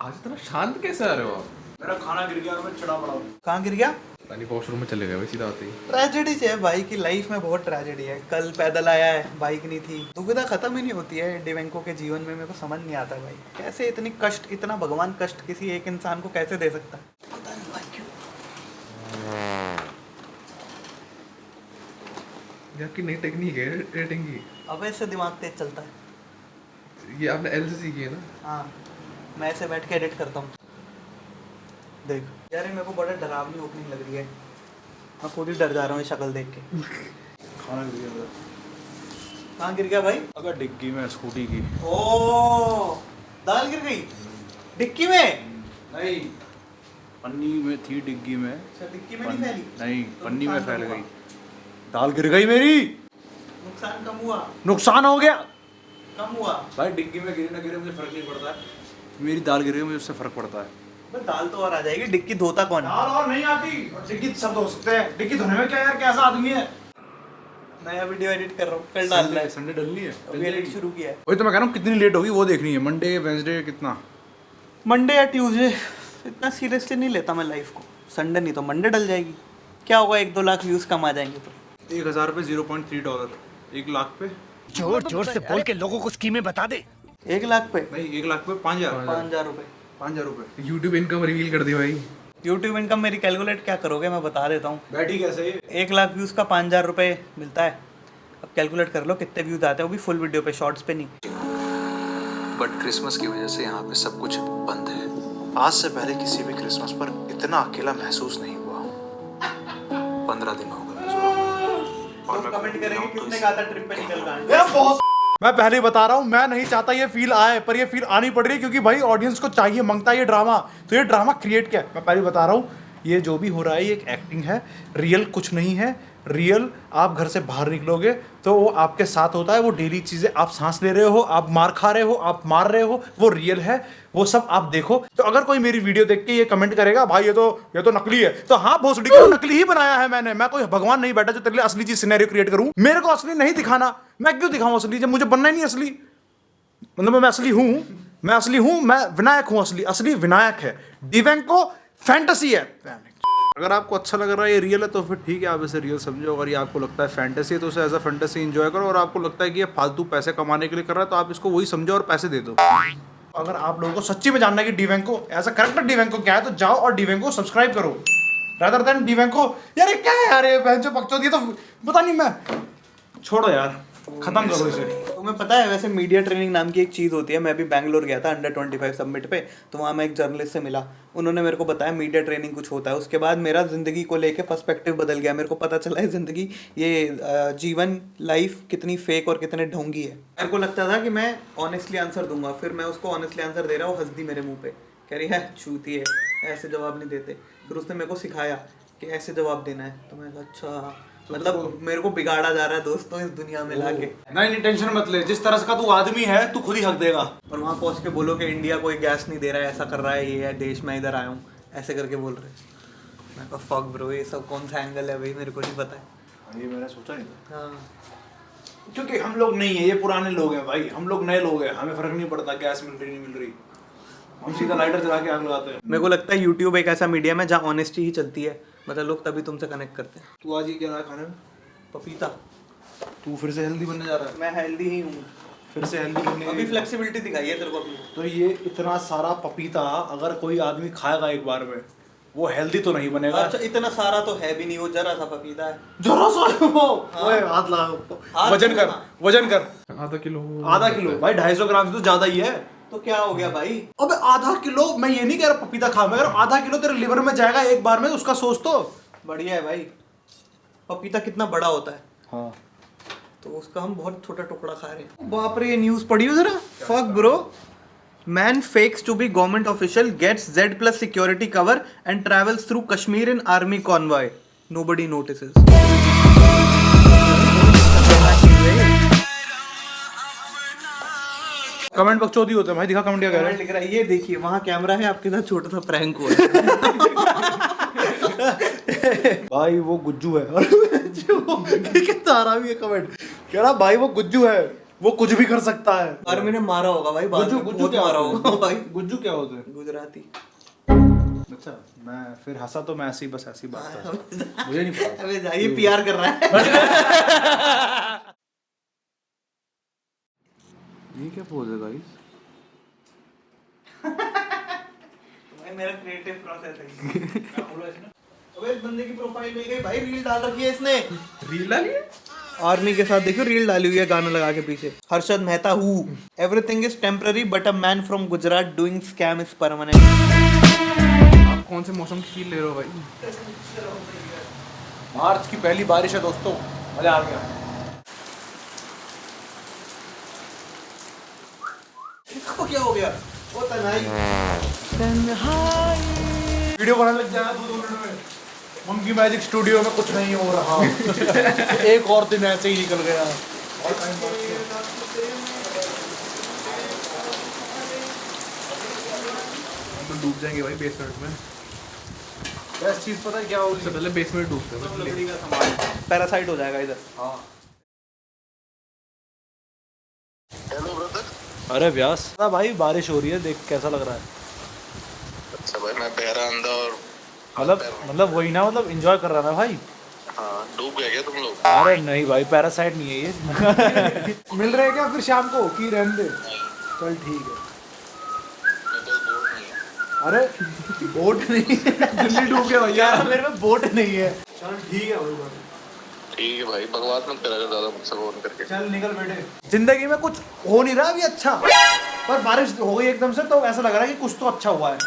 आज इतना शांत कैसे आ रहे हो आप? मेरा खाना गिर गया और मैं चढ़ा पड़ा हूँ। कहाँ गिर गया? पता नहीं वॉशरूम में चले गए भाई सीधा आते ही। ट्रेजेडी है भाई की लाइफ में, बहुत ट्रेजेडी है। कल पैदल आया है, बाइक नहीं थी। दुविधा खत्म ही नहीं होती है डिवेंको के जीवन में। मेरे को समझ नहीं आता भाई, कैसे इतनी कष्ट, इतना भगवान कष्ट किसी एक इंसान को कैसे दे सकता है, पता नहीं भाई क्यों। ये आपकी नई टेक्निक है रेटिंग की। अब ऐसे दिमाग तेज चलता है। ये आपने एल से सीखी है ना? हाँ, मैं ऐसे बैठ के एडिट करता हूँ। देख यार, मेरे को बड़ा डरावनी ओपनिंग लग रही है। मैं खुद ही डर जा रहा हूँ ये शक्ल देख के। खाना गिर गया मेरा। कहाँ गिर गया भाई? अगर डिग्गी में स्कूटी की। ओ, दाल गिर गई डिक्की में? नहीं, पन्नी में थी डिग्गी में। अच्छा, डिक्की में नहीं फैली? नहीं, तो पन्नी में नुकसान फैल कम हुआ? गई। दाल गिर गई मेरी। नुकसान कम हुआ? नुकसान हो गया कम हुआ? भाई। डिग्गी में गिरे ना गिरे मुझे फर्क नहीं पड़ता है। मेरी दाल गिर गई, मुझे उससे फर्क पड़ता है। बस दाल तो और आ जाएगी, डिक्की धोता कौन? दाल और नहीं आती, और डिग्गी सब धो सकते हैं। डिग्गी धोने में क्या यार, कैसा आदमी है। नया वीडियो एडिट कर रहा हूँ, कल डालना है। संडे डलनी है। अभी एडिट शुरू किया है। वही तो मैं कह रहा हूँ, कितनी लेट होगी वो देखनी है। मंडे वेंसडे कितना। मंडे या ट्यूसडे। इतना सीरियसली नहीं लेता मैं लाइफ को। संडे नहीं तो मंडे डल जाएगी। क्या होगा, 1-2 लाख व्यूज कम आ जाएंगे तो। 1000 पे $0.3, 1 लाख पे। जोर जोर से बोल के लोगों को स्कीमें बता दे। 1 लाख पे नहीं, 1 लाख पे 5000। 5000 रुपए। 5000 रुपए। यूट्यूब इनकम रिवील कर दी भाई। यूट्यूब इनकम मेरी कैलकुलेट क्या करोगे, मैं बता देता हूँ। बैठी कैसे ये? 1 लाख व्यूज का 5000 रुपए मिलता है। अब कैलकुलेट कर लो कितने व्यूज आते हैं, वो भी फुल वीडियो पे, शॉर्ट्स पे नहीं। बट क्रिसमस की वजह से यहाँ पे सब कुछ बंद है। आज से पहले किसी भी क्रिसमस पर इतना अकेला महसूस नहीं हुआ। 15 दिन हो गए तो कमेंट करेंगे किसने कहा था ट्रिप पे निकल रहा है। मैं पहले ही बता रहा हूँ, मैं नहीं चाहता ये फील आए, पर ये फील आनी पड़ रही है क्योंकि भाई ऑडियंस को चाहिए, मांगता है ये ड्रामा। तो ये ड्रामा क्रिएट क्या है, मैं पहले बता रहा हूँ। ये जो भी हो रहा है ये एक एक्टिंग है, रियल कुछ नहीं है। रियल आप घर से बाहर निकलोगे तो वो आपके साथ होता है। वो डेली चीज़ें, आप सांस ले रहे हो, आप मार खा रहे हो, आप मार रहे हो, वो रियल है। वो सब आप देखो। तो अगर कोई मेरी वीडियो देख के ये कमेंट करेगा भाई ये तो नकली है, तो हाँ भोसड़ी को नकली ही बनाया है मैंने। मैं कोई भगवान नहीं बैठा जो तेरे लिए असली चीज सिनेरियो क्रिएट करूं। मेरे को असली नहीं दिखाना, मैं क्यों दिखाऊं असली जब मुझे बनना ही नहीं असली। मतलब मैं असली हूं, मैं विनायक हूं। असली विनायक है। डिवेंको फैंटेसी है। अगर आपको अच्छा लग रहा है ये रियल है तो फिर ठीक है, आप इसे रियल समझो। अगर ये आपको लगता है फैंटेसी है तो उसे एज अ फैंटेसी एंजॉय करो। और आपको लगता है कि ये फालतू पैसे कमाने के लिए कर रहा है तो आप इसको वही समझो और पैसे दे दो। अगर आप लोगों को सच्ची में जानना है कि डिवेंको एज अ करेक्टर डिवेंको क्या है तो जाओ और डिवेंको सब्सक्राइब करो रादर देन डिवेंको। यार ये क्या है यार, ये बहन जो बकचोदी है तो पता नहीं। मैं छोड़ो यार, खत्म करो इसे। तुम्हें पता है वैसे मीडिया ट्रेनिंग नाम की एक चीज़ होती है। मैं भी बैंगलोर गया था अंडर 25 समिट पे, तो वहाँ मैं एक जर्नलिस्ट से मिला। उन्होंने मेरे को बताया मीडिया ट्रेनिंग कुछ होता है। उसके बाद मेरा ज़िंदगी को लेके पर्सपेक्टिव बदल गया। मेरे को पता चला है ज़िंदगी, ये जीवन, लाइफ कितनी फेक और कितने ढोंगी है। मेरे को लगता था कि मैं ऑनेस्टली आंसर दूंगा, फिर मैं उसको ऑनेस्टली आंसर दे रहा हूँ, हंस दी मेरे मुँह पे, कह रही है छूती है, ऐसे जवाब नहीं देते। फिर उसने मेरे को सिखाया कि ऐसे जवाब देना है। तो मैं कहा अच्छा, मतलब मेरे को बिगाड़ा जा रहा है दोस्तों इस दुनिया में लाके। नहीं, टेंशन मत ले, जिस तरह का तू आदमी है तू खुद ही हक देगा। और वहाँ पहुँच के बोलो कि इंडिया कोई गैस नहीं दे रहा है, ऐसा कर रहा है, ये है देश, मैं इधर आया हूँ, ऐसे करके बोल रहे। मैं कहा फक ब्रो, ये सब कौन सा एंगल है भाई, मेरे को नहीं पता है। ये मैंने सोचा नहीं था। हाँ, क्योंकि हम लोग नहीं है, ये पुराने लोग हैं भाई, हम लोग नए लोग हैं। हमें फर्क नहीं पड़ता गैस मिल रही नहीं मिल रही, हम सीधा लाइटर चला के आग लगाते हैं। मेरे को लगता है यूट्यूब एक ऐसा मीडियम है जहाँ ऑनेस्टी ही चलती है। मतलब लोग तभी तुमसे कनेक्ट करते हैं। तू आज ये क्या रहा है खाने में? पपीता। तू फिर से हेल्दी बनने जा रहा है? मैं हेल्दी ही हूँ, फिर से हेल्दी बनने अभी फ्लेक्सिबिलिटी दिखाई है तेरे को अपनी। तो ये इतना सारा पपीता अगर कोई आदमी खाएगा एक बार में, वो हेल्दी तो नहीं बनेगा। अच्छा, इतना सारा तो है भी नहीं, वो जरा सा पपीता है। जरा सा वो ओए हाथ लगा, वजन कर आधा किलो भाई, 250 ग्राम से तो ज्यादा ही है। तो क्या हो गया भाई? अबे आधा किलो, मैं ये नहीं कह रहा पपीता खा, मैं कह रहा आधा किलो तेरे लिवर में जाएगा एक बार में, उसका सोच तो। बढ़िया है भाई। पपीता कितना बड़ा होता है, हाँ, तो उसका हम बहुत छोटा टुकड़ा खा रहे हैं। बाप रे, ये न्यूज़ पढ़ी हो जरा। Fuck bro, man fakes to be government official, gets Z+ security cover and travels through Kashmir in army convoy, nobody notices. Comment बकचोदी होते हैं भाई। दिखा कमेंट क्या कह रहा है। लिख रहा है, ये देखिए वहाँ कैमरा है, आपके साथ छोटा सा प्रैंक हुआ है। भाई वो गुज्जू है। और कितना आ रहा है ये कमेंट, कह रहा भाई वो गुज्जू है, वो कुछ भी कर सकता है। आर्मी ने मारा होगा भाई, बाद में बहुत मारा होगा भाई। गुज्जू क्या होते हैं? गुजराती। अच्छा, मैं फिर हंसा तो मैं ऐसी बस ऐसी बात कर, मुझे नहीं पता। अबे जाइए, पीआर कर रहा है। ये क्या पोज है गाइस? भाई मेरा क्रिएटिव प्रोसेस है। अबे इस बंदे की प्रोफाइल में गई भाई, रील डाल रखी है इसने। रील डाली है? आर्मी के साथ देखो रील डाली हुई है गाना लगा के पीछे। Harshad Mehta who everything is temporary but a man from Gujarat doing scam is permanent. आप कौन से मौसम की फील ले रहे हो भाई? मार्च की पहली बारिश है दोस्तों, मजा आ गया। इसको क्या हो गया? वो तन्हाई। वीडियो बनाने लग जाएगा 2 मिनट में। मंकी मैजिक स्टूडियो में कुछ नहीं हो रहा। एक और दिन ऐसे ही निकल गया। और टाइम पास किया। तो डूब जाएंगे भाई बेसमेंट में। बेस्ट चीज पता है क्या होगी? सबसे पहले बेसमेंट डूबते हैं। लकड़ी का सामान पैरासाइट हो जाएगा इधर। हाँ। अरे व्यास, भाई बारिश हो रही है, देख कैसा लग रहा है। अच्छा भाई, मैं बहरा अंधा और मतलब वही ना, मतलब एंजॉय कर रहा था भाई। हाँ, डूब गया क्या तुम लोग? अरे नहीं भाई, पैरासाइट नहीं है ये। मिल रहे हैं क्या फिर शाम को की रहने दे? चल ठीक है। मेरे पास बोट नहीं है। अरे बोट नहीं, दिल्ली डूब गया भैया, मेरे में बोट नहीं है। चल ठीक है भाई। ठीक है भाई, बकवास मत करा कर ज्यादा मुझसे फोन करके। चल निकल बेटे। जिंदगी में कुछ हो नहीं रहा अभी अच्छा, पर बारिश हो गई एकदम से तो ऐसा लग रहा है कि कुछ तो अच्छा हुआ है।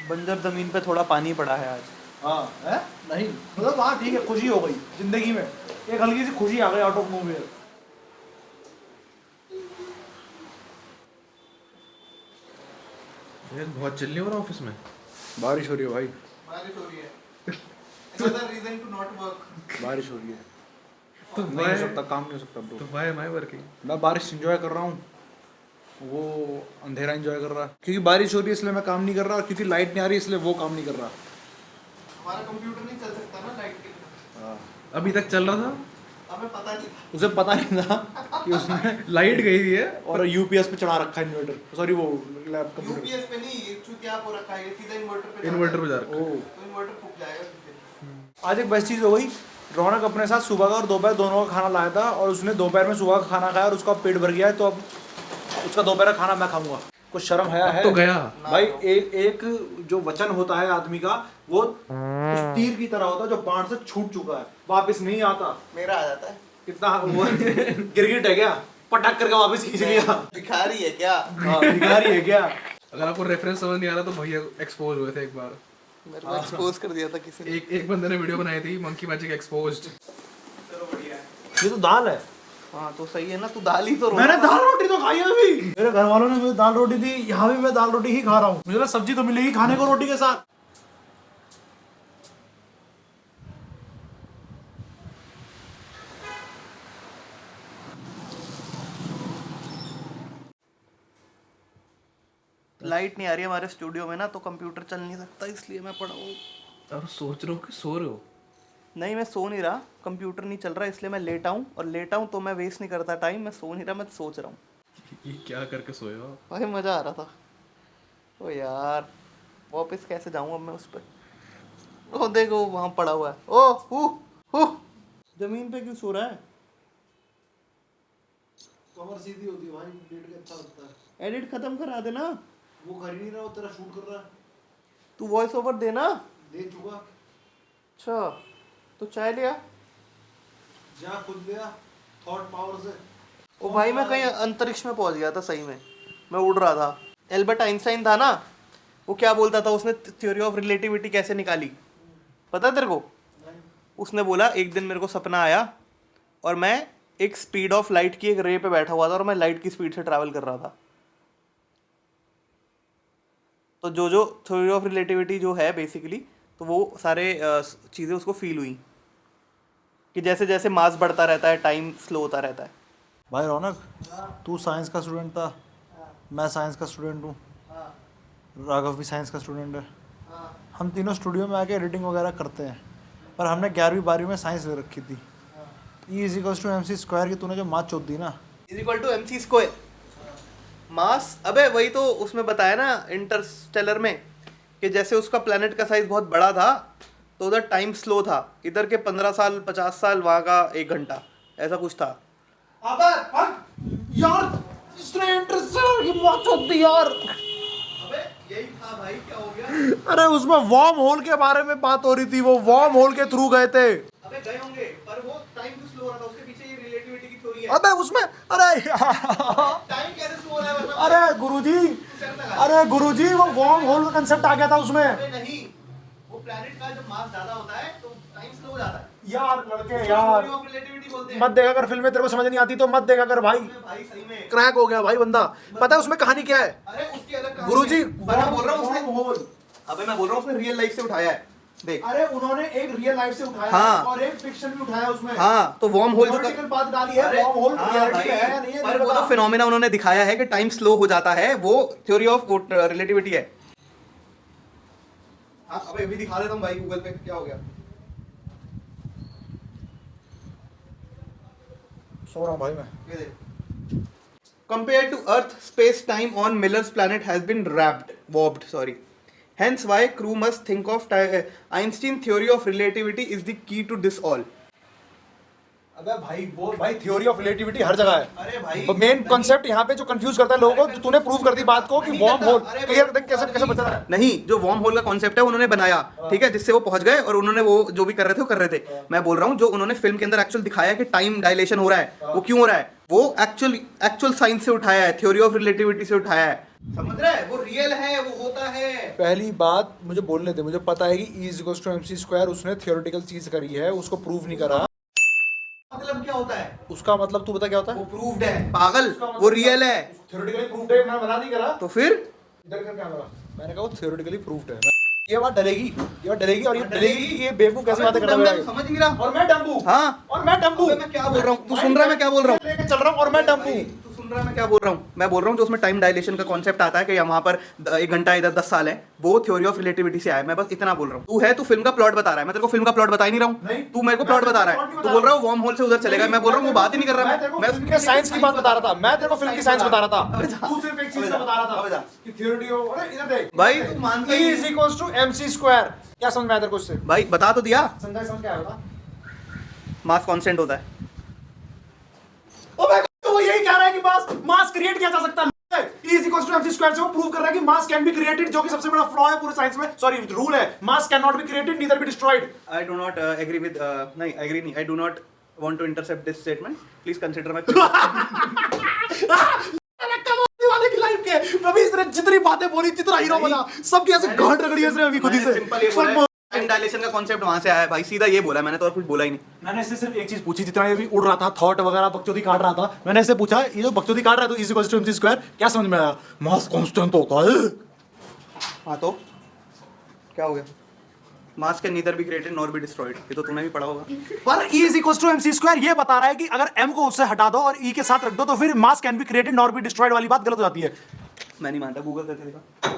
बंजर जमीन पे थोड़ा पानी पड़ा है आज। हाँ है नहीं, मतलब हाँ ठीक है, खुशी हो गई जिंदगी में, एक हल्की सी खुशी आ गई आउट ऑफ नोवेयर। यार बहुत चिल्ली हो रहा ऑफिस में। बारिश हो रही है भाई, बारिश हो रही है। Another reason to not work. बारिश हो रही है तो नहीं हो सकता, काम नहीं हो सकता ब्रो। तो व्हाई एम आई वर्किंग? मैं बारिश एंजॉय कर रहा हूँ, वो अंधेरा एंजॉय कर रहा है। क्योंकि बारिश हो रही है इसलिए मैं काम नहीं कर रहा, और क्योंकि लाइट नहीं आ रही इसलिए वो काम नहीं कर रहा। हमारा कंप्यूटर नहीं चल सकता ना लाइट के बिना। अभी तक चल रहा था, हमें पता नहीं था। उसे पता नहीं था कि उसने लाइट गई हुई है। और यूपीएस पे चढ़ा रखा है इन्वर्टर, सॉरी वो लैब कंप्यूटर। यूपीएस पे नहीं, ये चूतिया हो रखा है, ये सीधा इन्वर्टर पे इन्वर्टर पे जा रहा है। ओ, तो इन्वर्टर फूक जाएगा किसी दिन। आज एक बेस्ट चीज़ हो गई, रौनक अपने साथ सुबह का और दोपहर दोनों का खाना लाया था, और उसने दोपहर में सुबह का खाना खाया और उसका पेट भर गया है, तो अब उसका दोपहर का खाना मैं खाऊंगा। कुछ शर्म हया है तो गया भाई। एक जो वचन होता है आदमी का, वो उस तीर की तरह होता है जो बाण से छूट चुका है, वापस नहीं आता। मेरा आ जाता है। कितना वो गिरगिट है क्या, पटक करके वापस खींच लिया। भिखारी है क्या? हाँ, भिखारी है क्या? अगर आपको रेफरेंस समझ नहीं आ रहा तो भैया एक्सपोज हुए थे एक बार। मेरे को एक्सपोज कर दिया था किसी ने। एक बंदे ने वीडियो बनाई थी मंकी मैजिक एक्सपोज्ड। ये तो दाल है। हाँ तो सही है ना, तू दाल ही तो मैंने दाल रोटी तो खाई है अभी। मेरे घर वालों ने मुझे दाल रोटी दी, यहाँ भी मैं दाल रोटी ही खा रहा हूँ। मुझे ना सब्जी तो मिलेगी खाने को रोटी के साथ। लाइट नहीं आ रही है हमारे स्टूडियो में ना, तो कंप्यूटर चल नहीं सकता, इसलिए मैं पढ़ा हूँ। और सोच रहे हो कि सो रहे हो? नहीं, मैं सो नहीं रहा, कंप्यूटर नहीं चल रहा, इसलिए मैं लेटा हूँ। और लेटा हूँ तो मैं वेस्ट नहीं करता टाइम, मैं सो नहीं रहा, मैं सोच रहा हूँ। ये क्या करके सोए हो? भाई मज़ा आ रहा था। ओ यार, वापस कैसे जाऊँ अब मैं उस पर? ओ देखो वहाँ पड़ा हुआ है। ओ हु जमीन पे क्यों सो रहा है? कमर सीधी होती है भाई, लेट के अच्छा लगता है। एडिट खत्म करा देना। वो कर ही नहीं रहा, वो तेरा शूट कर रहा है। तू वॉइस ओवर देना। दे चुका। अच्छा तो चाय लिया? जा खुद गया थॉट पावर से। ओ भाई मैं कहीं अंतरिक्ष में पहुंच गया था सही में, मैं उड़ रहा था। एल्बर्ट आइंस्टाइन था ना, वो क्या बोलता था, उसने थ्योरी ऑफ रिलेटिविटी कैसे निकाली पता है तेरे को? उसने बोला एक दिन मेरे को सपना आया और मैं एक स्पीड ऑफ लाइट की एक रे पे बैठा हुआ था और मैं लाइट की स्पीड से ट्रैवल कर रहा था। तो जो थ्योरी ऑफ रिलेटिविटी जो है बेसिकली, तो वो सारे चीज़ें उसको फील हुई कि जैसे जैसे मास बढ़ता रहता है टाइम स्लो होता रहता है। भाई रौनक, तू साइंस का स्टूडेंट था, मैं साइंस का स्टूडेंट हूँ, राघव भी साइंस का स्टूडेंट है। हम तीनों स्टूडियो में आके एडिटिंग वगैरह करते हैं, पर हमने 11वीं 12वीं में साइंस ले रखी थी। E = MC² की तूने जो मात चोद दी ना, is equal to MC square. Mass, अबे वही तो उसमें बताया ना इंटरस्टेलर में, कि जैसे उसका प्लेनेट का साइज बहुत बड़ा था तो उधर टाइम स्लो था, इधर के 15 साल 50 साल, वहाँ का 1 घंटा, ऐसा कुछ था। अबे यार इसने इंटरस्टेलर की बात होती यार। अबे यही था भाई, क्या हो गया? अरे उसमें वार्म होल के बारे में बात हो रही थी, वो वार्म होल के थ्रू गए थे। अबे गए होंगे, पर वो टाइम क्यों स्लो हो रहा था? उसके पीछे ये रिलेटिविटी की थ्योरी है। अबे उसमें अरे टाइम कैसे स्लो हो रहा है? मतलब अरे गुरुजी वो वार्म होल का कंसेप्ट आ गया था उसमें। अबे नहीं, वो प्लेनेट का जब मास ज्यादा होता है तो टाइम स्लो हो जाता है। यार लड़के यार थ्योरी ऑफ रिलेटिविटी बोलते हैं। मत देखा कर फिल्में, तेरे को समझ नहीं आती तो मत देखा कर भाई। भाई सही में क्रैक हो गया भाई बंदा। पता है उसमें कहानी क्या है? अरे उसकी अलग कहानी गुरुजी है। पर मैं बोल रहा हूँ उसने, वार्म होल। अबे मैं बोल रहा हूँ उसने रियल लाइफ से उठाया है। देख, अरे उन्होंने एक रियल लाइफ से उठाया हाँ। और एक फिक्शन भी उठाया उसमें। हाँ, तो वार्म होल जो Theoretical बात डाली है, अरे, वार्म होल हाँ रियलिटी भाई, है या नहीं है, पर नहीं वो पता। जो फिनोमेना उन्होंने दिखाया है कि टाइम स्लो हो जाता है, वो थ्योरी ऑफ रिलेटिविटी है। हाँ, अबे अभी दिखा देता हूँ भाई गूगल पे, क्या हो गया। सो रहा हूँ भाई मैं। Compared to Earth, space-time on Miller's planet has been warped. Hence, why crew must think of Einstein theory of relativity is the key to this all. अबे भाई वो भाई थ्योरी ऑफ रिलेटिविटी हर जगह है। अरे भाई, मेन कॉन्सेप्ट यहाँ पे जो कंफ्यूज करता है लोगों को, तूने प्रूव कर दी बात को कि नहीं वार्म करता। होल अरे क्लियर भाई, देख कैसे कैसे बच रहा है। नहीं, जो वार्म होल का कॉन्सेप्ट है उन्होंने बनाया, ठीक है, जिससे वो पहुंच गए और उन्होंने वो जो भी कर रहे थे वो कर रहे थे। मैं बोल रहा हूँ जो उन्होंने फिल्म के अंदर एक्चुअल दिखाया कि टाइम डायलेशन हो रहा है, वो क्यों हो रहा है, वो एक्चुअल साइंस से उठाया है, थ्योरी ऑफ रिलेटिविटी से उठाया है। समझ रहा है? वो रियल है, वो होता है। पहली बात मुझे बोलने दे, मुझे पता है कि E=mc², उसने थियोरेटिकल चीज करी है, उसको प्रूव नहीं करा। मतलब क्या होता है? उसका मतलब तू बता क्या होता वो है? प्रूव्ड है पागल, वो रियल है। थियोरेटिकली प्रूव्ड है, मैं मना नहीं करा। तो फिर इधर कर कैमरा, मैंने कहा वो थियोरेटिकली प्रूव्ड है। ये बात डलेगी और ये डलेगी कि ये बेवकूफ कैसे बातें कर रहा है। समझ नहीं रहा। और मैं डम्बू। हाँ, और मैं डम्बू। मैं क्या बोल रहा हूँ? तू सुन रहा है मैं क्या बोल रहा हूँ? लेके चल रहा हूँ और मैं डम्बू। तू सुन रहा है मैं क्या बोल रहा हूँ? मैं बोल रहा हूँ जो उसमें टाइम डायलेशन का कॉन्सेप्ट आता है कि वहाँ पर 1 घंटा इधर 10 साल है, वो थ्योरी ऑफ रिलेटिविटी से आया है। मैं बस इतना बोल रहा हूँ। तू फिल्म का प्लॉट बता रहा है, मैं तेरे को फिल्म का प्लॉट बता ही नहीं रहा नहीं। हूँ। तू मेरे को प्लॉट बता रहा है, तू बोल रहा हूँ वार्म होल से उधर चलेगा। मैं बोल रहा हूँ वो बात ही नहीं कर रहा। मैं फिल्म के साइंस की बात बता रहा था, मैं तेरे को फिल्म की साइंस बता रहा था। तू सिर्फ एक चीज बता रहा था कि थ्योरी ऑफ, अरे इधर देख भाई, तू मानता ही नहीं। E=mc²। क्या समझ में आया तेरे को इससे? भाई बता तो दिया, समझ क्या है बता? मास कांस्टेंट होता है। ओ भाई तो वो यही कह रहा है कि मास क्रिएट किया जा सकता है। E=mc² से वो प्रूव कर रहा है कि मास कैन बी क्रिएटेड, जो कि सबसे बड़ा फ्लॉ है पूरे साइंस में। सॉरी, रूल है, मास can not be created neither be destroyed. I do not agree with नहीं agree नहीं, I do not want to intercept this statement. Please consider my वाले की लाइफ के अभी इसने जितनी बातें बोली, जितना हीरो बना, सबकी ऐसे गांड रगड़ी है इसने अभी खुद ही से। सिंपल ये बोला, टाइम डायलेशन का कॉन्सेप्ट वहां से आया है भाई, सीधा ये बोला मैंने, तो और कुछ बोला ही नहीं। मैंने इससे सिर्फ एक चीज पूछी, जितना ये भी उड़ रहा था थॉट वगैरह बकचोदी काट रहा था, मैंने इससे पूछा ये जो बकचोदी काट रहा है तो E=mc², क्या समझ में आया? मास कांस्टेंट होता है। हाँ तो क्या हो गया? मास can neither be created nor be destroyed, ये तो तूने भी पढ़ा होगा। पर E=mc² ये बता रहा है कि अगर m को उससे हटा दो और e के साथ रख दो तो फिर मास can be created nor be destroyed वाली बात गलत हो जाती है। मैं नहीं मानता, गूगल करके देखा।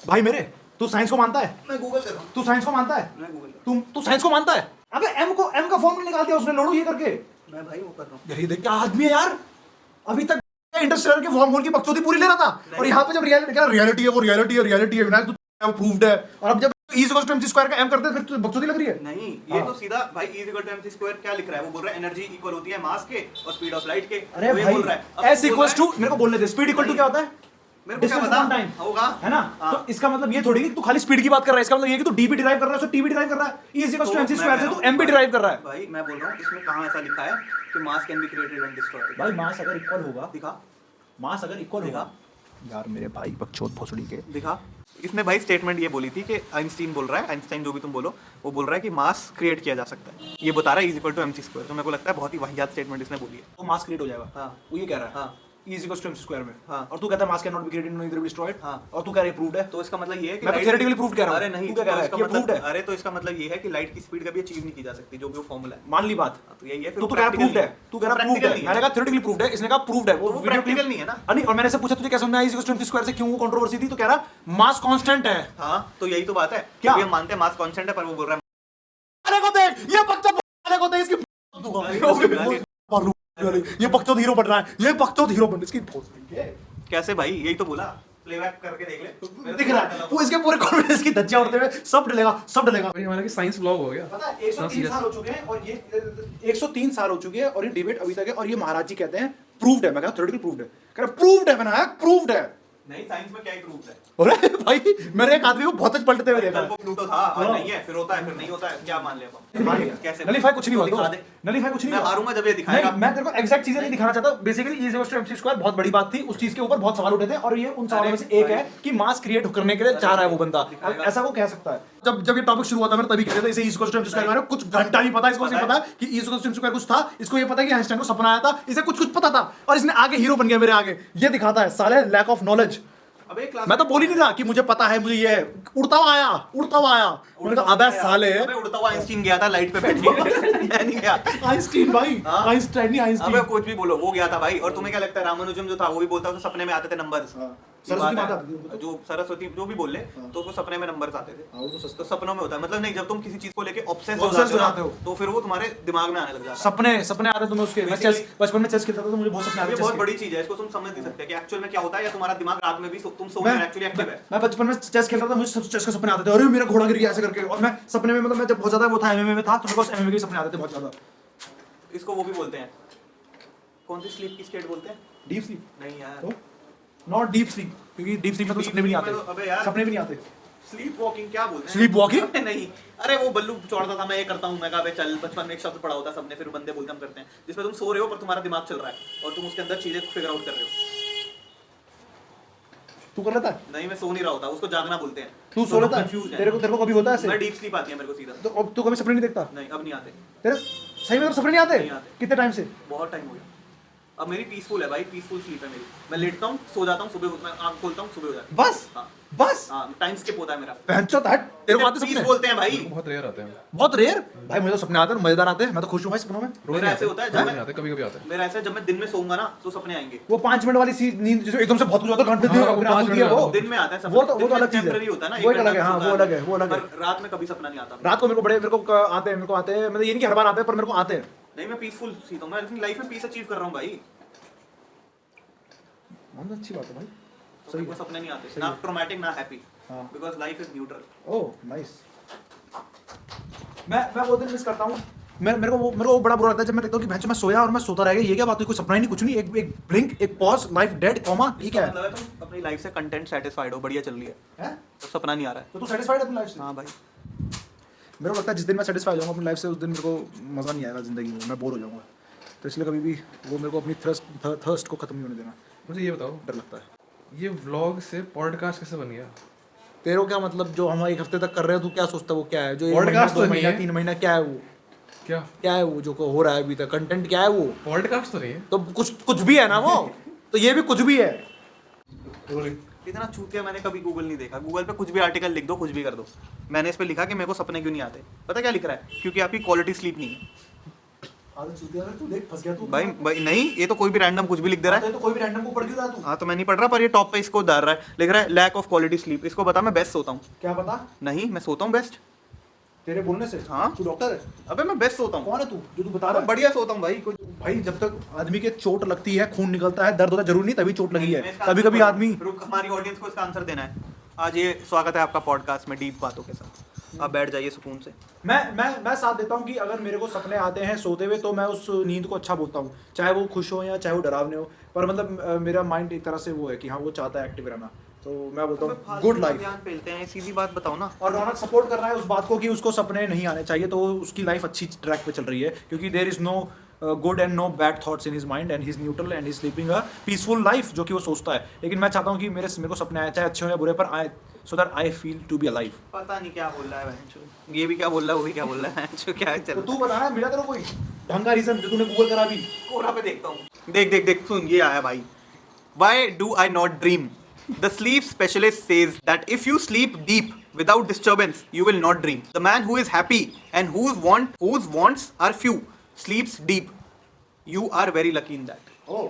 भाई मेरे, तू साइंस को मानता है? मैं गूगल कर रहा हूँ। तू साइंस को मानता है? मैं गूगल कर तू साइंस को मानता है? अबे m का फॉर्मूला निकाल दिया उसने, लोडो ये करके। रहा हूँ। मैं भाई वो कर रहा हूँ। यही देख क्या आदमी है यार, अभी तक इंटरस्टेलर के वार्म होल की बकचोदी पूरी ले रहा था और यहाँ पे जब रियलिटी है, वो रियलिटी है विनायक, तू प्रूव्ड है, और अब जब E=mc² का m करते हैं फिर तो बकचोदी लग रही है। नहीं, ये तो सीधा भाई E=mc² क्या लिख रहा है? वो बोल रहा है एनर्जी इक्वल होती है मास के और स्पीड ऑफ लाइट के। अरे वो ये भाई बोल रहा है। अब S बोल रहा है- = मेरे को बोलने दे, स्पीड इक्वल टू क्या होता है? मेरे को क्या Distance पता upon time होगा, है ना? हाँ। तो इसका मतलब ये थोड़ी कि तू खाली स्पीड की बात कर रहा है, इसका मतलब ये कि तू d भी डिराइव कर रहा है, उससे t भी डिराइव कर रहा है। E=mc² से तू m भी डिराइव कर रहा है। भाई मैं बोल रहा हूँ इसमें कहाँ ऐसा लिखा है कि मास can be created and destroyed? भाई मास अगर इक्वल होगा, दिखा मास अगर इक्वल दिखा होगा यार मेरे भाई बकचोद भोसड़ी के, दिखा। इसने भाई स्टेटमेंट ये बोली थी कि आइंस्टाइन बोल रहा है, आइंस्टाइन जो भी तुम बोलो, वो बोल रहा है कि मास क्रिएट किया जा सकता है। ये बता रहा है E=mc²। तो मेरे को लगता है बहुत ही वाहियात स्टेटमेंट इसने बोली है। तो मास क्रिएट हो जाएगा। हाँ। वो ये कह रहा है हाँ। E=mc² में। हाँ। और तू कहता है मास can not be created neither be destroyed. हाँ। और तू कह रहा है प्रूव्ड है। तो इसका मतलब ये है कि मैं तो light- theoretically prove कह रहा हूँ। अरे नहीं, तू क्या कह रहा है इसका कि मतलब- proved है? अरे तो इसका मतलब ये है कि लाइट की स्पीड कभी अचीव नहीं की जा सकती, जो भी वो फॉर्मूला है। मान ली बात। तो यही है। तो तू कह रहा प्रूव्ड है, तू कह रहा प्रूव्ड है, मैंने कहा थ्योरेटिकली प्रूव्ड है, इसने कहा प्रूव्ड है। वो प्रैक्टिकल नहीं है ना। नहीं, और मैंने से पूछा तुझे क्या समझ में आया E=mc² से क्यों वो कंट्रोवर्सी थी, तो कह रहा मास कांस्टेंट है। हाँ, तो यही तो बात है। क्या? ये मानते हैं मास कांस्टेंट है, पर वो बोल रहा है अरे को देख, ये बच्चा को देख, इसकी ये बकचोद हीरो बन रहा है, ये बकचोद हीरो बन इसकी कैसे भाई, यही तो बोला, प्लेबैक करके देख ले। दिख रहा है वो इसके पूरे कॉन्फिडेंस की धज्जियां उड़ते हुए, सब डलेगा सब डलेगा। भाई हमारा कि साइंस ब्लॉग हो गया। पता है 103 साल हो चुके हैं और ये 103 साल हो चुके हैं और ये डिबेट अभी तक है। और ये महाराज जी कहते हैं प्रूव्ड है। मैं कहता हूं थ्योरेटिकल प्रूव्ड है। कह रहा प्रूव्ड है विनायक, प्रूव्ड है। नहीं, साइंस में क्या ही प्रूफ है? अरे भाई मैंने एक आदमी को बहुत तेज पलटते हुए देखा कल को प्लूटो था और नहीं है, फिर होता है, फिर नहीं होता है, क्या मान ले अपन? कैसे नलीफाई कुछ नहीं हुआ, दिखा दे। नलीफाई कुछ नहीं मैं हुआ। हारूंगा जब ये दिखाएगा। नहीं, मैं तेरे को एग्जैक्ट चीजें नहीं दिखाना चाहता। Basically E equals to MC square बहुत बड़ी बात थी, उस चीज के ऊपर बहुत सवाल उठे थे और ये उन सवालों में से एक है कि मास क्रिएट करने के लिए चाह रहा है वो बंदा। अब ऐसा वो कह सकता है। जब ये टॉपिक शुरू हुआ था मैंने तभी कहते थे इसे E equals to MC square के बारे में कुछ घंटा नहीं पता, इसको नहीं पता कि E equals to MC square कुछ था। इसको ये पता है कि आइंस्टाइन को सपना आया था, इसे कुछ कुछ पता था और इसने आगे हीरो बन गया मेरे आगे। ये दिखाता है साले लैक ऑफ नॉलेज। अबे क्लास मैं तो बोल ही नहीं रहा कि मुझे पता है, मुझे ये उड़ता हुआ आया मैंने कहा अबे साले अबे उड़ता हुआ आइंस्टीन गया था लाइट पे बैठ के। मैं नहीं गया। आइंस्टीन भाई, हाँ? आइंस्टाइन नहीं आइंस्टीन। अबे कुछ भी बोलो, वो गया था भाई। और तुम्हें क्या लगता है रामानुजम जो था वो भी बोलता था तो सपने में आते थे नंबर्स? सरस्वती माता आती थी उनको तो। जो सरस्वती जो भी बोल ले तो उसको सपने में नंबर्स आते थे। तो सपनों में होता है, मतलब नहीं, जब तुम किसी चीज को लेके ऑब्सेस हो जाते हो तो फिर वो तुम्हारे दिमाग में आने लग जाता है। सपने आते तुम्हें उसके। मैं चेस बचपन में चेस खेलता था तो मुझे बहुत सपने आते ये थे बहुत चेस बड़ी चीज है, इसको तुम समझ नहीं सकते कि एक्चुअल में क्या होता है, या तुम्हारा दिमाग रात में भी तुम सो के। में एक्चुअली एक्टिव है। मैं बचपन में चेस खेलता था, मुझे चेस के सपने आते थे। अरे मेरा घोड़ा गिर गया ऐसे करके। और मैं सपने में, मतलब मैं जब बहुत ज्यादा वो था एमएमए में था तो मेरे को एमएमए के सपने आते थे बहुत ज्यादा। इसको वो भी बोलते हैं, कौन सी स्लीप की स्टेट बोलते हैं? डीप स्लीप नहीं यार, तो नॉट डीप स्लीप, क्योंकि डीप स्लीप में तो Deep सपने भी नहीं sleep में तो- अबे आते। यार। सपने भी नहीं आते। स्लीप वॉकिंग क्या बोलते हैं? Sleep walking? अबे नहीं, अरे वो बल्लू चौड़ता था, मैं ये करता हूँ, मैं कहा चल, बचपन में एक शब्द पढ़ा होता सबने, फिर बंदे बोलते हम करते हैं, जिसमें तुम सो रहे हो पर तुम्हारा दिमाग चल रहा है और तुम उसके अंदर चीजें फिगर आउट कर रहे हो। तू कर लेता है? नहीं, मैं सो नहीं रहा होता, उसको जागना बोलते हैं। तू सो लेता है? कंफ्यूज है। तेरे को कभी होता है ऐसे? मैं डीप स्लीप आती है मेरे को सीधा। तो अब तू कभी सपने नहीं देखता? नहीं, अब नहीं आते, तेरे सही में तो सपने नहीं आते? नहीं आते। कितने टाइम से? बहुत टाइम हो गया। अब मेरी पीसफुल है भाई, पीसफुल स्लीप है मेरी। मैं लेटता हूँ, सो जाता हूँ, सुबह मैं आँख खोलता हूँ, सुबह हो जाती है। बस हाँ बस हाँ, टाइम स्किप होता है मेरा। पहचो हट। तेरे को आते पीस सपने? बोलते हैं भाई। बहुत रेयर आते हैं। बहुत रेयर भाई। मुझे तो सपने आते हैं, मजेदार आते हैं। मैं तो खुश हूँ भाई सपनों में। रोज मेरा नहीं ऐसे आते। होता है रोज जब नहीं मैं आते, कभी कभी आते हैं। मेरा ऐसा है, जब मैं दिन में सोऊंगा ना तो सपने आएंगे। वो 5 मिनट वाली सी नींद जो एकदम से बहुत कुछ होता है, घंटे हाँ, वो दिन 5 होती है मिनट वो। दिन में आता है सपना। वो तो अलग चीज टेम्पररी होता है ना, वो एक एक अलग है। घंटा हाँ सोता वो अलग है, वो अलग है। पर रात में कभी सपना नहीं आता। रात को मेरे को आते हैं मतलब ये नहीं कि हर बार आते हैं, पर मेरे को आते हैं। नहीं, मैं पीसफुल सीता हूँ, मैं अपनी लाइफ में पीस अचीव कर रहा हूँ भाई। बहुत अच्छी बात है भाई। तो मेरे को सपने नहीं आते, ना ट्रॉमेटिक ना हैप्पी, हाँ। Because life is neutral. Oh nice. मैं वो दिन मिस करता हूँ। मेरे को वो बड़ा बुरा लगता है जब मैं देखता हूँ कि भैंचो मैं सोया और मैं सोता रह गया। ये क्या बात हुई? कोई सपना ही नहीं, कुछ नहीं। एक ब्लिंक, एक पॉज, लाइफ डेड, कॉमा, ठीक है। मतलब है तुम अपनी लाइफ से कंटेंट सेटिस्फाइड हो, बढ़िया चल रही है, हैं? तो सपना नहीं आ रहा है। तो तू सेटिस्फाइड है अपनी लाइफ से? हाँ भाई, मेरे को लगता है जिस दिन मैं सेटिस्फाई हो जाऊंगा अपनी लाइफ से, उस दिन मेरे को मज़ा नहीं आएगा ज़िंदगी में। मैं बोर हो जाऊंगा। तो इसलिए कभी भी वो मेरे को अपनी थर्स्ट को ख़त्म नहीं होने देना। मुझे ये बताओ, डर लगता है। ये व्लॉग से पॉडकास्ट कैसे बन गया? तेरे को क्या मतलब? जो हम एक हफ्ते तक कर रहे हो तू क्या सोचता है वो क्या है? जो 1 Podcast महीना, तो 2 नहीं महीना, है। 3 महीना क्या है वो? क्या है वो जो हो रहा है अभी तक? कंटेंट क्या है वो? पॉडकास्ट तो नहीं है। तो कुछ भी है ना वो। तो ये भी कुछ भी है। इतना चूतिया मैंने कभी गूगल नहीं देखा। गूगल पे कुछ भी आर्टिकल लिख दो, कुछ भी कर दो। मैंने इस पे लिखा कि मेरे को सपने क्यों नहीं आते। पता क्या लिख रहा है? क्योंकि आपकी क्वालिटी स्लीप नहीं है। तू देख फंस गया तू। भाई नहीं, ये तो कोई भी रैंडम कुछ भी लिख दे रहा है। तो कोई भी रैंडम को पढ़ क्यों रहा तू? हाँ तो मैं नहीं पढ़ रहा, पर ये टॉप पे इसको डाल रहा है, लिख रहा है लैक ऑफ क्वालिटी स्लीप। इसको बता, मैं बेस्ट सोता हूँ। क्या पता? नहीं, मैं सोता हूँ बेस्ट। तेरे बोलने से? हाँ। तू डॉक्टर है? अबे मैं बेस्ट सोता हूँ। कौन है तू जो तू बता रहा है? बढ़िया सोता हूँ भाई। कोई भाई जब तक आदमी के चोट लगती है, खून निकलता है, दर्द होता है, जरूरी नहीं तभी चोट लगी है। मैं इसका कभी आंसर कभी दूंगा। आदमी रुक, हमारी ऑडियंस को इसका आंसर देना है। आज ये स्वागत है आपका पॉडकास्ट में डीप बातों के साथ। आप बैठ जाइए सुकून से। मैं साथ देता हूँ कि अगर मेरे को सपने आते हैं सोते हुए तो मैं उस नींद को अच्छा बोलता हूँ, चाहे वो खुश हो या चाहे वो डरावने हो। पर मतलब मेरा माइंड एक तरह से वो है कि हाँ वो चाहता है एक्टिव रहना, तो मैं बोलता हूँ गुड लाइफ। पेलते हैं, सीधी बात बताओ ना। और रौनक सपोर्ट कर रहा है उस बात को कि उसको सपने नहीं आने चाहिए, तो उसकी लाइफ अच्छी ट्रैक पे चल रही है, क्योंकि there is no good and no bad thoughts in his mind and he is neutral and he is sleeping a peaceful life, जो कि वो सोचता है। लेकिन मैं चाहता हूँ कि मेरे को सपने आए, चाहे अच्छे हो या बुरे, पर आए, so that I feel to be alive. पता नहीं क्या बोल रहा है बहनचोद, ये भी क्या बोल रहा है, वो भी क्या बोल रहा है बहनचोद, क्या चल तो रहा तू बता ना, मिला तेरे को कोई ढंग का रीजन जो तूने गूगल करा भी? है? कोरा पे देखता हूँ। देख सुन, ये आया भाई। Why do I not dream? The sleep specialist says that if you sleep deep without disturbance, you will not dream. The man who is happy and whose wants are few sleeps deep. You are very lucky in that. Oh,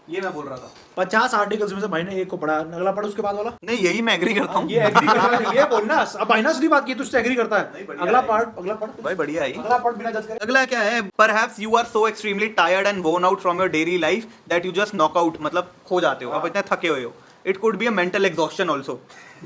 ये मैं बोल रहा था। 50 articles में से भाई ने एक को पढ़ा, अगला पढ़ उसके बाद वाला। नहीं यही मैं एग्री करता हूँ। ये एग्री करना है, ये बोलना। अब भाई ने असली बात की, तुझसे एग्री करता है। अगला पार्ट, अगला पढ़ भाई बढ़िया है। अगला पढ़ बिना जज करे। अगला क्या है? Perhaps you are so extremely tired and worn out from your daily life that you just knock out, मतलब खो जाते हो, आप इतने थके हुए हो। It could be a mental exhaustion also.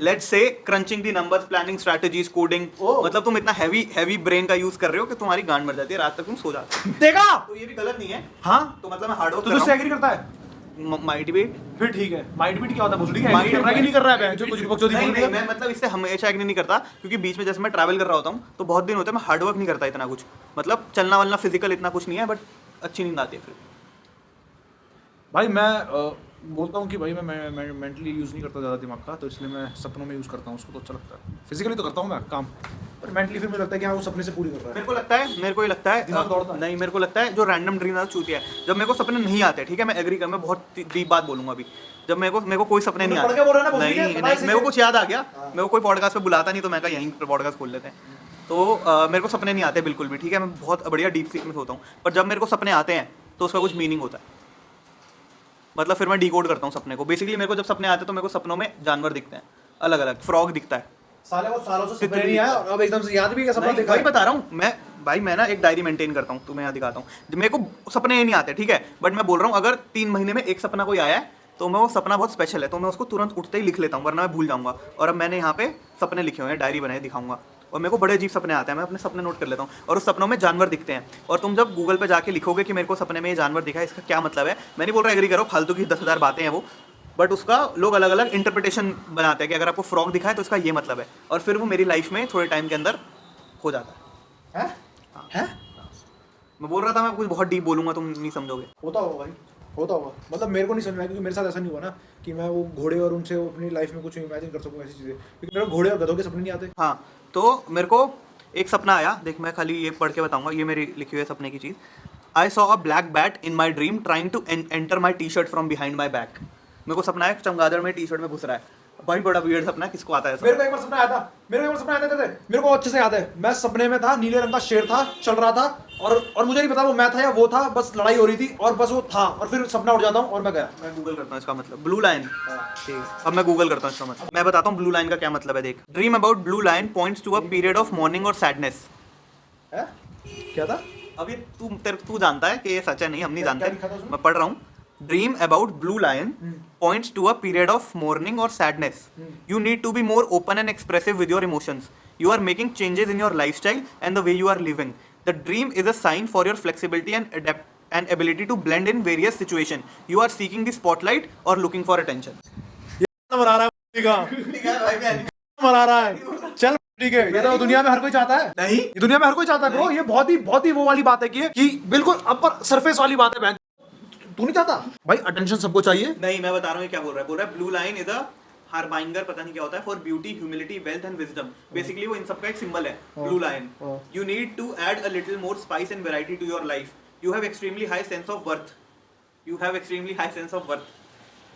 Let's say crunching the numbers, planning strategies, coding. मतलब तुम इतना heavy brain का यूज कर रहे हो कि तुम्हारी गांड मर जाती है, रात तक तुम सो जाते हो। देखा? तो ये भी गलत नहीं है। हाँ तो मतलब मैं हार्ड वर्क तो कर तुझसे रहा एग्री करता है? हूँ। माइट भी फिर ठीक है। माइंड बीट क्या होता है? भोसड़ी का Mind एग्री कर रहा है कि नहीं कर रहा है? जो कुछ भी बकचोदी नहीं बोल नहीं, रही है। मैं मतलब इससे हमेशा एग्री नहीं करता, क्योंकि बीच में जैसे मैं ट्रैवल कर रहा होता हूँ तो बहुत दिन होते हैं मैं हार्ड वर्क नहीं करता इतना कुछ, मतलब चलना वलना फिजिकल इतना कुछ नहीं है, बट अच्छी नींद आती है फिर। भाई मैं बोलता हूँ कि भाई मैं मेंटली यूज़ नहीं करता ज़्यादा दिमाग का, तो इसलिए मैं सपनों में यूज़ करता हूँ उसको, तो अच्छा लगता है। फिजिकली तो करता हूँ मैं काम, पर मेंटली फिर मुझे लगता है कि हाँ वो सपने से पूरी कर रहा है। मेरे को ही लगता है दिमाग दौड़ता है। नहीं, मेरे को लगता है जो रैंडम ड्रीम चूतिया है, जब मेरे को सपने नहीं आते, ठीक है मैं एग्री कर, मैं बहुत डीप बात बोलूंगा अभी, जब मेरे को कोई सपने नहीं पढ़ के बोल रहा है ना, आते, भोसड़ी के, नहीं पता है नहीं, मेरे को कुछ याद आ गया, मेरे को कोई पॉडकास्ट पे बुलाता नहीं तो मैं कहा यहीं पर पॉडकास्ट खोल लेते हैं, तो मेरे को सपने नहीं आते बिल्कुल भी, ठीक है मैं बहुत बढ़िया डीप स्लीप में सोता हूँ, पर जब मेरे को सपने आते हैं तो उसका कुछ मीनिंग होता है, मतलब फिर मैं डिकोड करता हूँ सपने को। बेसिकली मेरे को जब सपने आते हैं तो मेरे को सपनों में जानवर दिखते हैं अलग अलग, फ्रॉग दिखता है। साले वो सालों से सपने नहीं आया और अब एकदम से याद भी क्या सपना देखा भाई है? बता रहा हूँ मैं ना एक डायरी मेंटेन करता हूँ, तुम्हें यहाँ दिखाता हूँ। मेरे को सपने नहीं आते, ठीक है, बट मैं बोल रहा हूँ अगर 3 महीने में एक सपना कोई आया है तो मैं वो सपना बहुत स्पेशल है तो मैं उसको तुरंत उठते ही लिख लेता हूँ, वरना मैं भूल जाऊंगा। और अब मैंने यहाँ पे सपने लिखे हुए हैं, डायरी बनाए दिखाऊंगा, और मेरे को बड़े अजीब सपने आते हैं, मैं अपने सपने नोट कर लेता हूँ, और उस सपनों में जानवर दिखते हैं। और तुम जब गूगल पे जाके लिखोगे कि मेरे को सपने में ये जानवर दिखा है, इसका क्या मतलब है, मैं नहीं बोल रहा एग्री करो, फालतू की 10,000 बातें हैं वो, बट उसका लोग अलग अलग इंटरप्रिटेशन बनाते हैं कि अगर आपको फ्रॉग दिखा है तो इसका ये मतलब है, और फिर वो मेरी लाइफ में थोड़े टाइम के अंदर हो जाता है। हैं? मैं बोल रहा था मैं कुछ बहुत डीप बोलूंगा, तुम नहीं समझोगे। होता होगा भाई, होता होगा, मतलब मेरे को नहीं समझ में आया क्योंकि मेरे साथ ऐसा नहीं हुआ ना कि मैं वो घोड़े और उनसे अपनी लाइफ में कुछ इमेजिन कर सकूं ऐसी चीज़ें, क्योंकि मेरे को घोड़े और गधों के सपने नहीं आते। हाँ, तो मेरे को एक सपना आया, देख मैं खाली ये पढ़ के बताऊंगा, ये मेरी लिखी हुई है सपने की चीज़। I saw a black bat in my dream trying to enter my T shirt from behind my back. मेरे को सपना है चमगादड़ में टी शर्ट में घुस रहा है, भाई बड़ा वियर्ड सपना है, किसको आता है मेरे को एक बार सपना आया था, मेरे को अच्छे से याद है, मैं सपने में था, नीले रंग का शेर था, चल रहा था, और मुझे नहीं पता वो मैं था या वो था, बस लड़ाई हो रही थी और बस वो था, और फिर सपना उठ जाता हूँ और मैं गया। मैं गूगल करता हूँ इसका मतलब, ब्लू लाइन। ठीक है, अब मैं गूगल करता हूँ इसका मतलब, मैं बताता हूँ ब्लू लाइन का क्या मतलब है। देख, dream about blue line points to a period of morning और सैडनेस। क्या था? अब ये तू जानता है कि ये सच है नहीं, हम नहीं क्या लिखा था जानते, उसमें? मैं पढ़ रहा हूँ। Dream about blue line points to a period of mourning or sadness. You need to be more open and expressive with your emotions. You are making changes in your lifestyle and the way you are living. The dream is a sign for your flexibility and ability to blend in various situations. You are seeking the spotlight or looking for attention. मरा रहा है, मरा रहा है, चल ठीक है, ये तो दुनिया में हर कोई चाहता है। नहीं, ये दुनिया में हर कोई चाहता है ब्रो, ये बहुत ही वो वाली बात है कि बिल्कुल अपर सरफेस वाली बात है बहन। तू नहीं चाहता भाई? अटेंशन सबको चाहिए। नहीं, मैं बता रहा हूँ ये क्या बोल रहा है blue line is a harbinger, पता नहीं क्या होता है, for beauty, humility, wealth and wisdom. Basically वो इन सब का एक सिंबल है, blue line. You need to add a little more spice and variety to your life. You have extremely high sense of worth. You have extremely high sense of worth.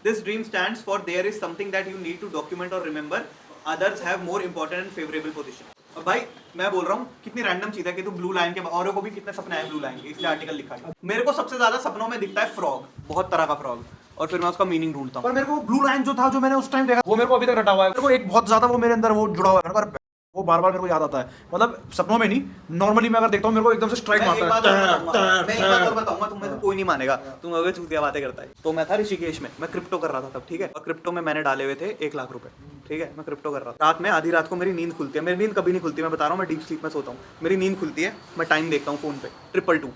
This dream stands for there is something that you need to document or remember. Others have more important and favorable position. अब भाई मैं बोल रहा हूँ कितनी random चीज है कि तू ब्लू लाइन के, औरों को भी कितने सपने आए ब्लू लाइन के, इसलिए आर्टिकल लिखा है। मेरे को सबसे ज्यादा सपनों में दिखता है फ्रॉग, बहुत तरह का फ्रॉग, और फिर मैं उसका मीनिंग ढूंढता हूँ। पर मेरे को ब्लू लाइन जो था, जो मैंने उस टाइम देखा, वो मेरे को अभी तक रटा हुआ है। मेरे को एक बहुत ज्यादा वो मेरे अंदर वो जुड़ा हुआ है, वो बार बार मेरे को याद आता है, मतलब सपनों में नहीं, नॉर्मली मैं अगर देखता हूँ मेरे को एकदम से स्ट्राइक मारता है। मैं एक बात और बताऊंगा, तुम्हें तो कोई नहीं मानेगा, तुम अगर चूतिया बातें करता है। तो मैं था ऋषिकेश में, मैं क्रिप्टो कर रहा था तब, ठीक है, और क्रिप्टो में मैंने डाले हुए थे 1 लाख रुपए, ठीक है, मैं क्रिप्टो कर रहा था। रात में आधी रात को मेरी नींद खुलती है, मेरी नींद कभी नहीं खुलती, मैं बता रहा हूँ, मैं डीप स्लीप में सोता हूँ, मेरी नींद खुलती है, मैं टाइम देखता हूँ फोन पे 222,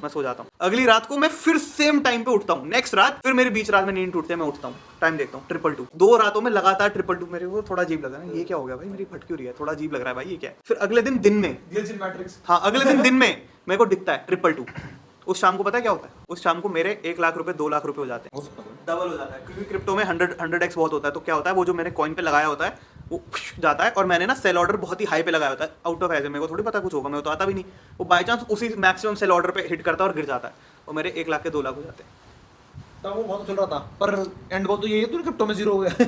मैं सो जाता हूँ। अगली रात को मैं फिर सेम टाइम पे उठता हूँ, नेक्स्ट रात फिर मेरी बीच रात में नींद टूटती है, मैं उठता हूँ, टाइम देखता हूँ 222, 2 रातों में लगातार 222। मेरे को थोड़ा अजीब लगा ना, ये क्या हो गया भाई, मेरी फट क्यों रही है, थोड़ा अजीब लग रहा है भाई, ये क्या है। फिर अगले दिन में, हाँ अगले दिन में मेरे को दिखता है 222। उस शाम को पता है क्या होता है, उस शाम को मेरे 1 लाख रुपए 2 लाख रुपए हो जाते हैं, डबल हो जाता है, क्योंकि क्रिप्टो में 100x बहुत होता है। तो क्या होता है, वो जो मैंने कॉइन पे लगाया होता है वो जाता है, और मैंने ना सेल ऑर्डर बहुत ही हाई पे लगाया होता है, आउट ऑफ एज, मेरे को थोड़ी पता कुछ होगा, मैं तो आता भी नहीं, वो बाई चांस उसी मैक्सिमम सेल ऑर्डर पे हिट करता है और गिर जाता है, और मेरे 1 लाख के 2 लाख हो जाते हैं। तब वो बहुत चल रहा था, पर एंड गोल तो यही है, तू क्रिप्टो में जीरो हो गया।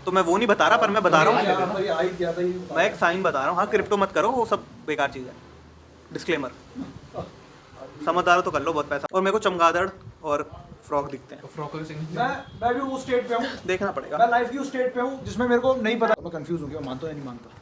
तो मैं वो नहीं बता रहा, पर मैं बता रहा हूँ, मैं मैं एक साइन बता रहा हूँ, हाँ क्रिप्टो मत करो, वो सब बेकार चीज़ है, डिस्क्लेमर। समझदार हो तो कर लो, बहुत पैसा। और मेरे को चमगादड़ और फ्रॉक दिखते हैं। फ्रॉक वाली सिंग मैं भी उस स्टेट पे हूँ, देखना पड़ेगा। मैं लाइफ की उस स्टेट पे हूँ जिसमें मेरे को नहीं पता, मैं कंफ्यूज हूँ कि मैं मानता हूँ या नहीं मानता।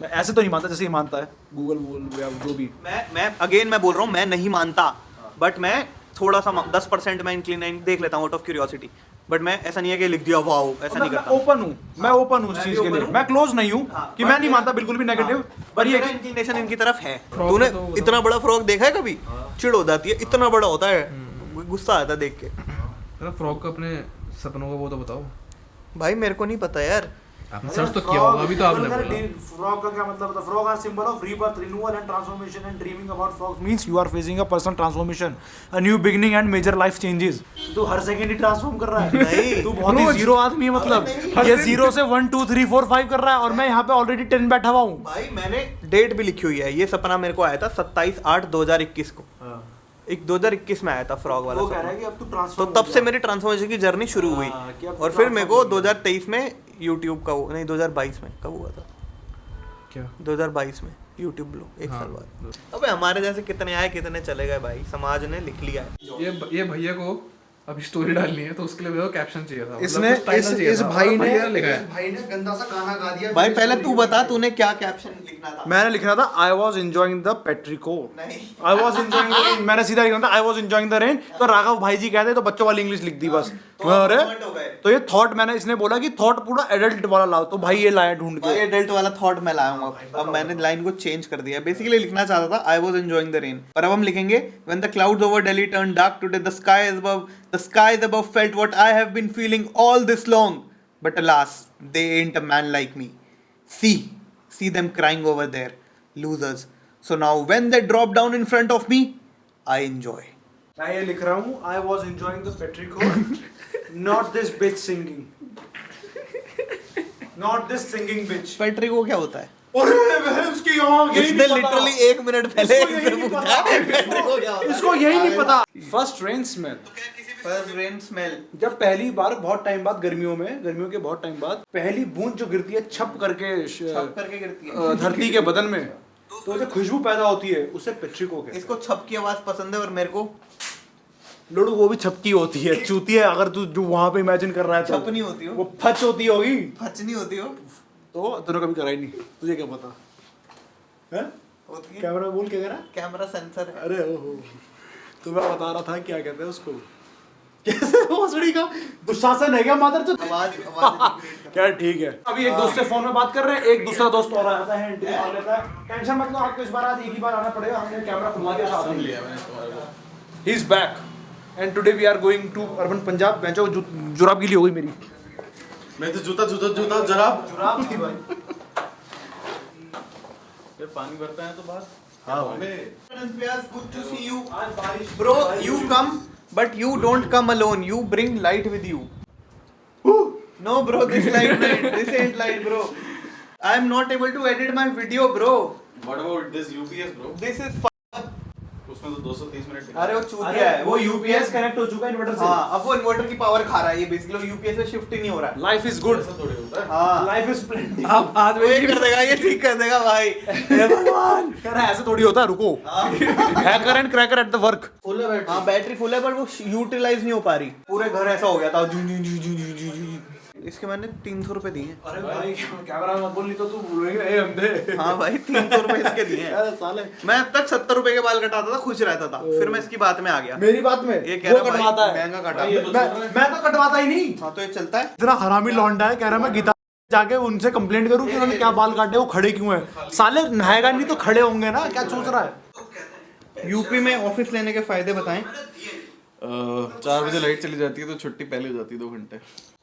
मैं ऐसे तो नहीं मानता जैसे ये मानता है गूगल या जो भी। मैं बोल रहा हूँ, मैं नहीं मानता, बट मैं थोड़ा सा 10% मैं इंक्लिनेट देख लेता हूँ आउट ऑफ क्यूरियोसिटी, बट मैं ऐसा नहीं है कि लिख दिया वाओ, ऐसा नहीं करता। ओपन हूँ, मैं ओपन हूँ इस चीज के लिए, मैं क्लोज नहीं हूँ कि मैं नहीं मानता बिल्कुल भी नेगेटिव, पर ये इंक्लिनेशन इनकी तरफ है। तूने इतना बड़ा फ्रॉक देखा है कभी? चिढ़ हो जाती है, इतना बड़ा होता है, गुस्सा आता है देख के। फ्रॉक का अपने सपनों का वो तो बताओ। भाई मेरे को नहीं पता यार। आपने सर्च तो किया होगा, अभी तो आपने बोला। फ्रॉग का क्या मतलब होता है? Frog are symbol of rebirth, renewal and transformation and dreaming about frogs means you are facing a personal transformation, a new beginning and major life changes. तू हर सेकंड ही ट्रांसफॉर्म कर रहा है। नहीं, तू बहुत ही जीरो आदमी है, मतलब ये 0 से 1 2 3 4 5 कर रहा है और मैं यहाँ पे ऑलरेडी 10 बैठा हुआ हूँ। भाई मैंने डेट भी लिखी हुई है, ये सपना मेरे को आया था 27/8/2021 को। 2021 में आया था फ्रॉग वाला वो कह रहा है सपना। कि अब तू तो ट्रांसफॉर्म तब से मेरी ट्रांसफॉर्मेशन की जर्नी शुरू हुई, कि अब और फिर मेरे को 2023 में यूट्यूब का नहीं 2022 में कब हुआ था? क्या 2022 में यूट्यूब ब्लो, एक साल बाद। अबे हमारे जैसे कितने आए कितने चले गए भाई, समाज ने लिख लिया है। ये भैया को अभी स्टोरी डालनी है तो उसके लिए मेरे को कैप्शन चाहिए था। इसने मतलब कुछ title चाहिए इस था, भाई और ने भैया लिखा है। भाई ने गंदा सा गाना गा दिया। भाई पहले तू बता, तूने क्या कैप्शन लिखना था? मैंने लिखना था आई वॉज एंजॉइंग द पेट्रिकोट, नहीं। आई वॉज एंजॉइंग द रेन। मैंने सीधा लिखना था आई वॉज एंजॉइंग द रेन, तो राघव भाई जी कहते तो बच्चों वाली इंग्लिश लिख दी बस। अरे हो गए। तो ये थॉट मैंने, इसने बोला कि थॉट पूरा एडल्ट वाला लाओ, तो भाई ये लाया ढूंढ भाई के। एडल्ट वाला थॉट मैं लाया हूँ अब मैंने लाइन को चेंज कर दिया। बेसिकली लिखना चाहता था I was enjoying the rain, पर अब हम लिखेंगे when the clouds over Delhi turn dark today the skies above felt what I have been feeling all this long, but alas they ain't a man like me. See them crying over there, losers. So now when they drop down in front of me, I enjoy. मैं ये लिख रहा हूँ I was enjoying the petrichor, not this bitch singing, not this singing bitch. पेट्री को क्या होता है? उसकी आँख, यही इसने नहीं पता। लिटरली 1 मिनट पहले इसको यही इससे नहीं पूछा पता। पेट्री को क्या होता है? इसको यही नहीं पता। First rain smell, first rain smell. जब पहली बार बहुत टाइम बाद गर्मियों के बहुत टाइम बाद पहली बूंद जो गिरती है छप करके गिरती है धरती के बदन में, तो जो खुशबू पैदा होती है उसे पेट्रिको कहते हैं। इसको छप की आवाज पसंद है और मेरे को लोडू वो भी छपकी होती है, चूती है। अगर तू जो वहां पे इमेजिन कर रहा है तो छप नहीं होती हो, वो फच होती होगी। फच नहीं होती हो, तो तूने कभी करा ही नहीं, तुझे क्या पता है? होती है। कैमरा बोल क्या करा? कैमरा सेंसर है। अरे ओहो, तो मैं बता रहा था क्या कहते हैं उसको, कैसे भोसड़ी का दुशासन है क्या मादर चोद? आवाज क्या ठीक है। अभी एक दोस्त से फोन में बात कर रहे हैं, एक दूसरा दोस्त और आता है, एंट्री मार लेता है। टेंशन मत लो, आपको इस बार आज एक ही बार आना पड़ेगा, हमने कैमरा खुलवा दिया साथ में। He is back and today we are going to urban Punjab. बेंचो जुराब गीली हो गई मेरी। मैं तो जूता जराब जुराब थी भाई। फिर पानी भरता है तो बाहर। हाँ भाई। Good to see you. Bro, you come, but you don't come alone. You bring light with you. No, bro, this ain't light, bro. I'm not able to edit my video, bro. What about this UPS, bro? This is उसमें तो 230 minute. अरे वो चूतिया है, वो UPS connect हो चुका है इन्वर्टर से। हाँ, अब वो इन्वर्टर की पावर खा रहा है। ये बेसिकली यूपीएस में शिफ्ट ही नहीं हो रहा है। लाइफ इज गुड, थोड़ी होता है। हाँ, लाइफ इज स्प्लेंडिड। आप बाद में वेट कर देगा, ये ठीक कर देगा भाई। हे भगवान, कह रहा है ऐसे थोड़ी होता है, रुको। Hacker and cracker at the work. Full है बैटरी। हाँ, बैटरी फुल है, पर वो यूटिलाइज नहीं हो पा रही। पूरे घर ऐसा हो गया था। जू जू जू जू जू जू। इसके मैंने 300 रुपए दिए हैं। अरे भाई कैमरा मत बोल, नहीं तो तू बोलेगा ए अंधे। हाँ भाई, 300 रुपए इसके दिए हैं। अरे साले, मैं अब तक 70 रुपए के बाल कटाता था, खुश रहता था। फिर मैं इसकी बात में आ गया। मेरी बात में ये कह वो रहा कटवाता भाई है, महंगा कटा। मैं तो कटवाता ही नहीं। हाँ, तो ये चलता है। इतना हरामी लौंडा है, कह रहा मैं गीता जाके उनसे कंप्लेंट करूं कि उन्होंने क्या बाल काटे, वो खड़े क्यों है। साले नहाएगा नहीं तो खड़े होंगे ना, क्या सोच रहा है। यूपी में ऑफिस लेने के फायदे बताएं। 4 बजे लाइट चली जाती है तो छुट्टी पहले हो जाती है 2 घंटे।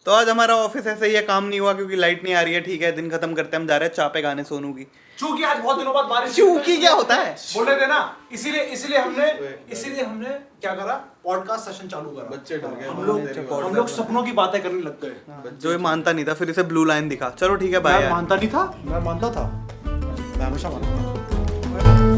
तो आज हमारा ऑफिस ऐसे ही है, काम नहीं हुआ क्योंकि लाइट नहीं आ रही है। ठीक है, दिन खत्म करते हैं, हम जा रहे हैं चापे गाने सोनू की। चूंकि आज बहुत दिनों बाद बारिश, चूंकि क्या होता है बोले थे ना, इसीलिए हमने क्या करा, पॉडकास्ट सेशन चालू करा। बच्चे डर गए। हम लोग सपनों की बातें करने लग गए। जो ये मानता नहीं था, फिर इसे ब्लू लाइन दिखा। चलो ठीक है, मैं बाय। मानता नहीं था, मैं मानता था, मैं हमेशा मानता था।